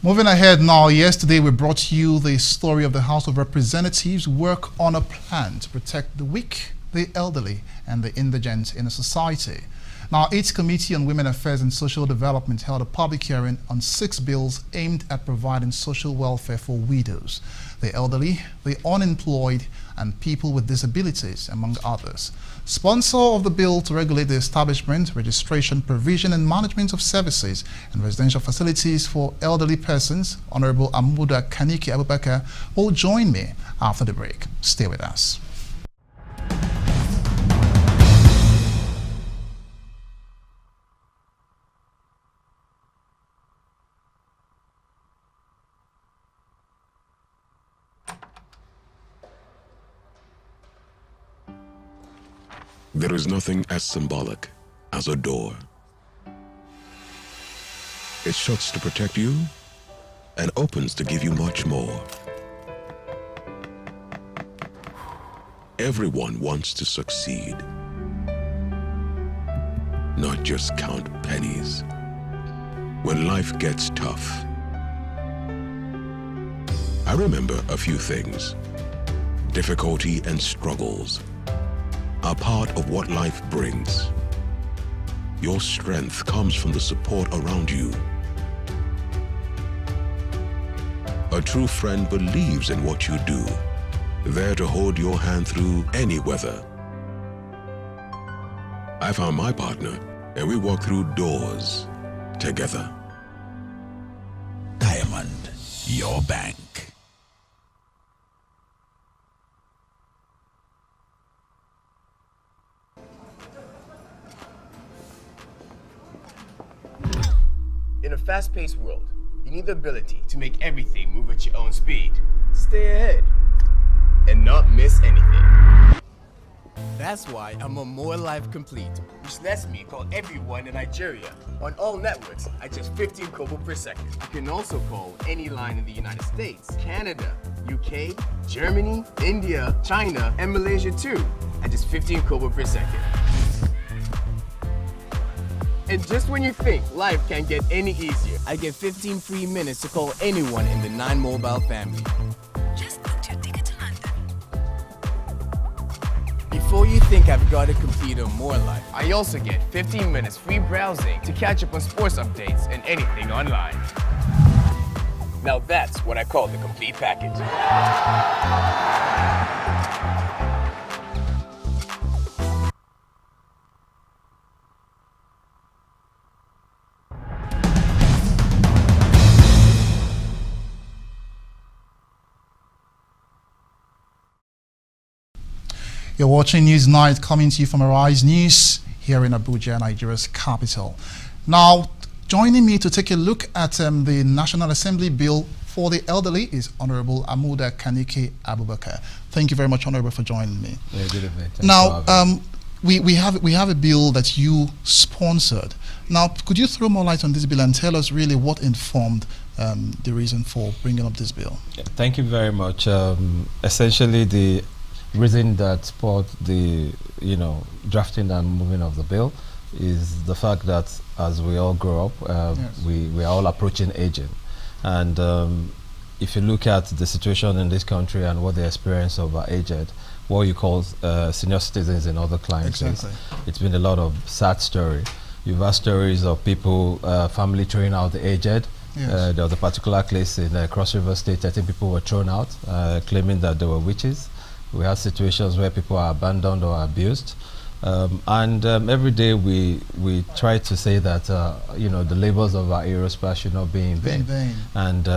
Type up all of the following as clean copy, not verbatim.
Moving ahead now, yesterday we brought you the story of the House of Representatives work on a plan to protect the weak, the elderly and the indigent in a society. Now, its Committee on Women Affairs and Social Development held a public hearing on 6 bills aimed at providing social welfare for widows, the elderly, the unemployed and people with disabilities, among others. Sponsor of the bill to regulate the establishment, registration, provision and management of services and residential facilities for elderly persons, Honorable Amuda Kannike Abubakar, will join me after the break. Stay with us. There is nothing as symbolic as a door. It shuts to protect you and opens to give you much more. Everyone wants to succeed, not just count pennies. When life gets tough, I remember a few things. Difficulty and struggles are part of what life brings. Your strength comes from the support around you. A true friend believes in what you do, there to hold your hand through any weather. I found my partner, and we walked through doors together. Diamond, your bank. In a fast-paced world, you need the ability to make everything move at your own speed. Stay ahead and not miss anything. That's why I'm a More Life Complete, which lets me call everyone in Nigeria on all networks at just 15 kobo per second. You can also call any line in the United States, Canada, UK, Germany, India, China, and Malaysia too, at just 15 kobo per second. And just when you think life can't get any easier, I get 15 free minutes to call anyone in the 9 Mobile family. Just booked your ticket to London. Before you think I've got a computer more life, I also get 15 minutes free browsing to catch up on sports updates and anything online. Now that's what I call the complete package. You're watching News Night, coming to you from Arise News here in Abuja, Nigeria's capital. Now, joining me to take a look at the National Assembly bill for the elderly is Honorable Amuda Kannike Abubakar. Thank you very much, Honorable, for joining me. Yeah, good evening. Now, we have a bill that you sponsored. Now, could you throw more light on this bill and tell us really what informed the reason for bringing up this bill? Yeah, thank you very much. Essentially, the reason that spurred the drafting and moving of the bill is the fact that as we all grow up, Yes. we are all approaching aging, and if you look at the situation in this country and what the experience of our aged, what you call senior citizens in other climes, Exactly. it's been a lot of sad story. You've had stories of people, family throwing out the aged. Yes. There was a particular case in Cross River State. I think people were thrown out, claiming that they were witches. We have situations where people are abandoned or abused, and every day we try to say that the labors of our heroes past should not be in vain. And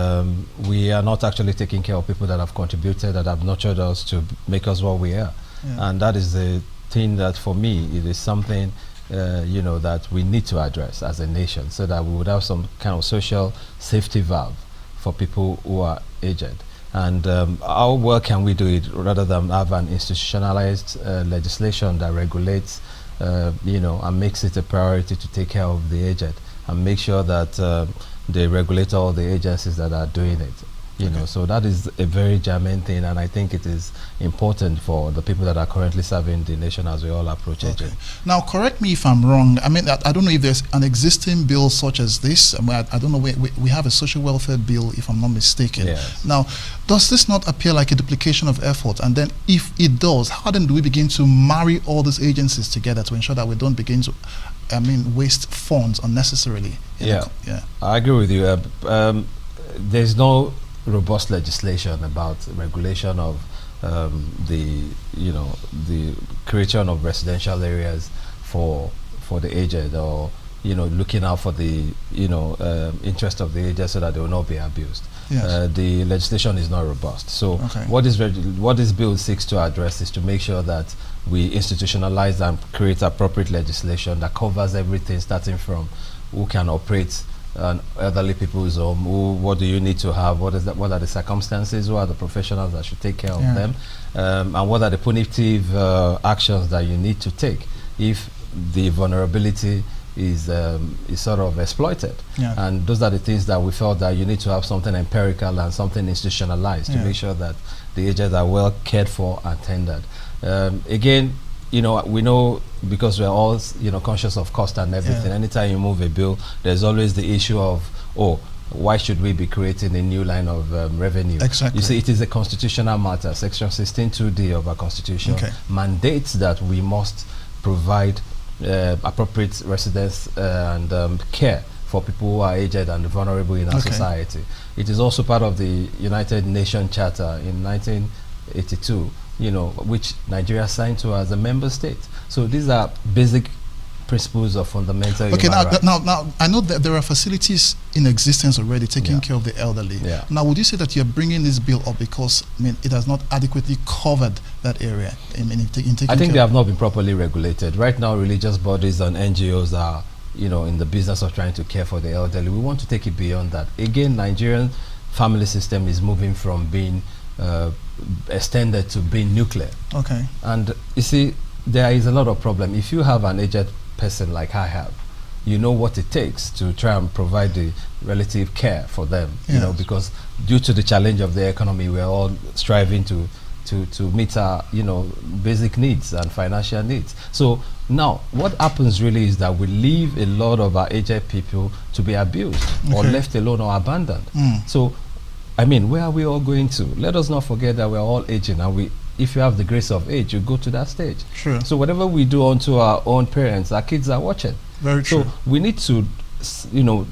we are not actually taking care of people that have contributed, that have nurtured us to make us what we are. Yeah. And that is the thing that, for me, it is something that we need to address as a nation, so that we would have some kind of social safety valve for people who are aged. And how well can we do it rather than have an institutionalized legislation that regulates, and makes it a priority to take care of the aged and make sure that they regulate all the agencies that are doing it. You know, so that is a very germane thing, and I think it is important for the people that are currently serving the nation as we all approach aging. Now, correct me if I'm wrong. I mean, I don't know if there's an existing bill such as this. I mean, I don't know. We have a social welfare bill, if I'm not mistaken. Yes. Now, does this not appear like a duplication of effort? And then, if it does, how then do we begin to marry all these agencies together to ensure that we don't begin to, waste funds unnecessarily? Yeah, I agree with you. There's no robust legislation about regulation of the creation of residential areas for the aged, or looking out for the interest of the aged so that they will not be abused. Yes. The legislation is not robust. So what this bill seeks to address is to make sure that we institutionalize and create appropriate legislation that covers everything, starting from who can operate an elderly people's home, what do you need to have, what are the circumstances, who are the professionals that should take care of them, and what are the punitive actions that you need to take if the vulnerability is sort of exploited. And those are the things that we felt that you need to have something empirical and something institutionalized to make sure that the aged are well cared for and tended. Again, we know, because we're all conscious of cost and everything. Anytime you move a bill, there's always the issue of, why should we be creating a new line of revenue? Exactly. You see, it is a constitutional matter. Section 16(2)(d) of our constitution mandates that we must provide appropriate residence and care for people who are aged and vulnerable in our society. It is also part of the United Nations Charter in 1982, which Nigeria signed to as a member state. So these are basic principles of fundamental human rights. Now, I know that there are facilities in existence already taking care of the elderly. Now, would you say that you're bringing this bill up because, it has not adequately covered that area in taking care? I think they have not been properly regulated. Right now, religious bodies and NGOs are, in the business of trying to care for the elderly. We want to take it beyond that. Again, Nigerian family system is moving from being extended to being nuclear. And you see, there is a lot of problem. If you have an aged person like I have, you know what it takes to try and provide the relative care for them. Because due to the challenge of the economy, we're all striving to meet our basic needs and financial needs. So now what happens really is that we leave a lot of our aged people to be abused or left alone or abandoned. So where are we all going to? Let us not forget that we're all aging, and if you have the grace of age, you go to that stage. So whatever we do unto our own parents, our kids are watching. Very true. So we need to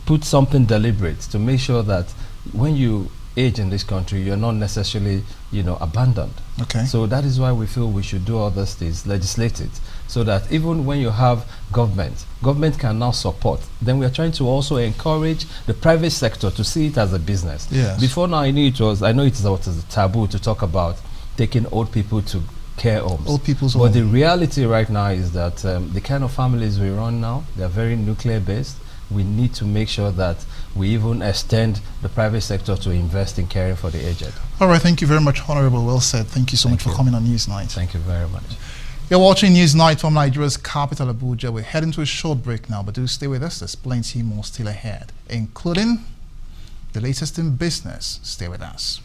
put something deliberate to make sure that when you age in this country, you're not necessarily abandoned. So that is why we feel we should do all these things, legislate it, so that even when you have government can now support. Then we are trying to also encourage the private sector to see it as a business. Before now, I know it was a taboo to talk about taking old people to care homes. Old people's But home. the reality right now is that the kind of families we run now, they're very nuclear based. We need to make sure that we even extend the private sector to invest in caring for the aged. All right, thank you very much, Honorable. Well said. Thank you so much for coming on Newsnight. Thank you very much. You're watching Newsnight from Nigeria's capital, Abuja. We're heading to a short break now, but do stay with us. There's plenty more still ahead, including the latest in business. Stay with us.